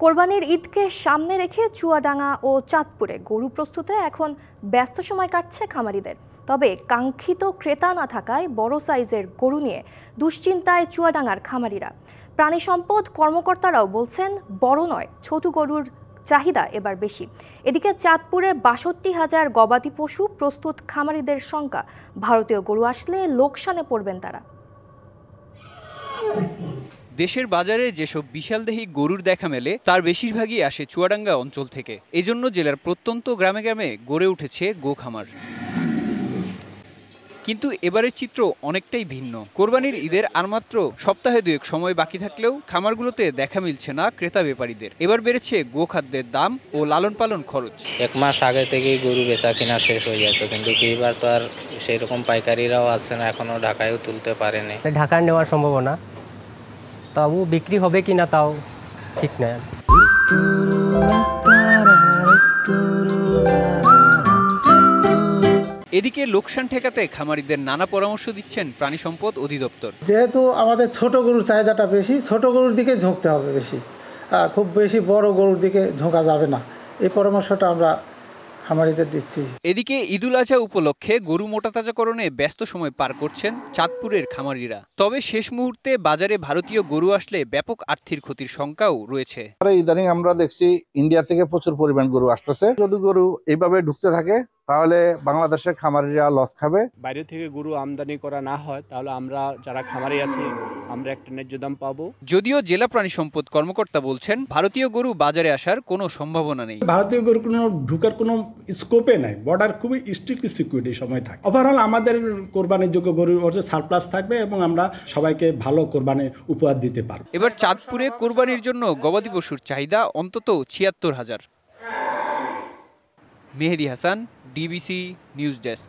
কোরবানির ঈদকে সামনে রেখে চুয়াডাঙ্গা ও চাঁদপুরে গরু প্রস্তুতে এখন ব্যস্ত সময় কাটছে খামারিদের। তবে কাঙ্ক্ষিত ক্রেতা না থাকায় বড় সাইজের গরু নিয়ে দুশ্চিন্তায় চুয়াডাঙ্গার খামারিরা। প্রাণী সম্পদ কর্মকর্তারাও বলছেন বড় নয়, ছোট গরুর চাহিদা এবার বেশি। এদিকে চাঁদপুরে ৬২,০০০ গবাদি পশু প্রস্তুত খামারিদের শঙ্কা, ভারতীয় গরু আসলে লোকসানে পড়বেন তারা। দেশের বাজারে যেসব বিশালদেহী গরুর দেখা মেলে তার বেশিরভাগই আসে চুয়াডাঙ্গা অঞ্চল থেকে। এজন্য জেলার প্রত্যন্ত গ্রামে গ্রামে গড়ে উঠেছে গো খামার। কিন্তু এবারের চিত্র অনেকটাই ভিন্ন। কোরবানির ঈদের আর মাত্র সপ্তাহে দুয়েক সময় বাকি থাকলেও খামারগুলোতে দেখা মিলছে না ক্রেতা ব্যাপারীদের। এবার বেড়েছে গোখাদ্যের দাম ও লালন পালন খরচ। এক মাস আগে থেকেই গরু বেচা কিনা শেষ হয়ে যেত, কিন্তু এবার তো আর সেই রকম পাইকারিরাও আসছে না, এখনো ঢাকায়ও তুলতে পারেনি। ঢাকায় নেওয়ার সম্ভাবনা, তাও বিক্রি হবে কিনা তাও ঠিক না। এদিকে লোকসান ঠেকাতে খামারিদের নানা পরামর্শ দিচ্ছেন প্রাণী সম্পদ অধিদপ্তর। যেহেতু আমাদের ছোট গরুর চাহিদাটা বেশি, ছোট গরুর দিকে ঝুঁকতে হবে বেশি, খুব বেশি বড় গরুর দিকে ঝোঁকা যাবে না, এই পরামর্শটা আমরা খামারিদের দিচ্ছি। এদিকে ঈদুল আজহা উপলক্ষে গরু মোটাতাজাকরণে ব্যস্ত সময় পার করছেন চাঁদপুরের খামারিরা। তবে শেষ মুহূর্তে বাজারে ভারতীয় গরু আসলে ব্যাপক আর্থিক ক্ষতির শঙ্কাও রয়েছে। ইদানিং আমরা দেখছি ইন্ডিয়া থেকে প্রচুর পরিমাণ গরু আসতেছে। যদি গরু এইভাবে ঢুকতে থাকে তাহলে বাংলাদেশের খামারিরা লস খাবে। বাইরে থেকে গরু আমদানি করা না হয় তাহলে আমরা যারা খামারি আছি আমরা একটা ন্যায্য দাম পাবো। যদিও জেলা প্রাণী সম্পদ কর্মকর্তা বলছেন ভারতীয় গরু বাজারে আসার কোনো সম্ভাবনা নেই। ভারতীয় গরু কোনো ঢুকার কোনো স্কোপে নাই, বর্ডার খুবই স্ট্রিক্টলি সিকিউরিটি সময় থাকে। ওভারঅল আমাদের কোরবানির যোগ্য গরুর সারপ্লাস থাকবে এবং আমরা সবাইকে ভালো কোরবানি উপহার দিতে পারব। এবার চাঁদপুরে কোরবানির জন্য গবাদি পশুর চাহিদা অন্তত ৭৬,০০০। Mehedi Hasan, DBC news desk.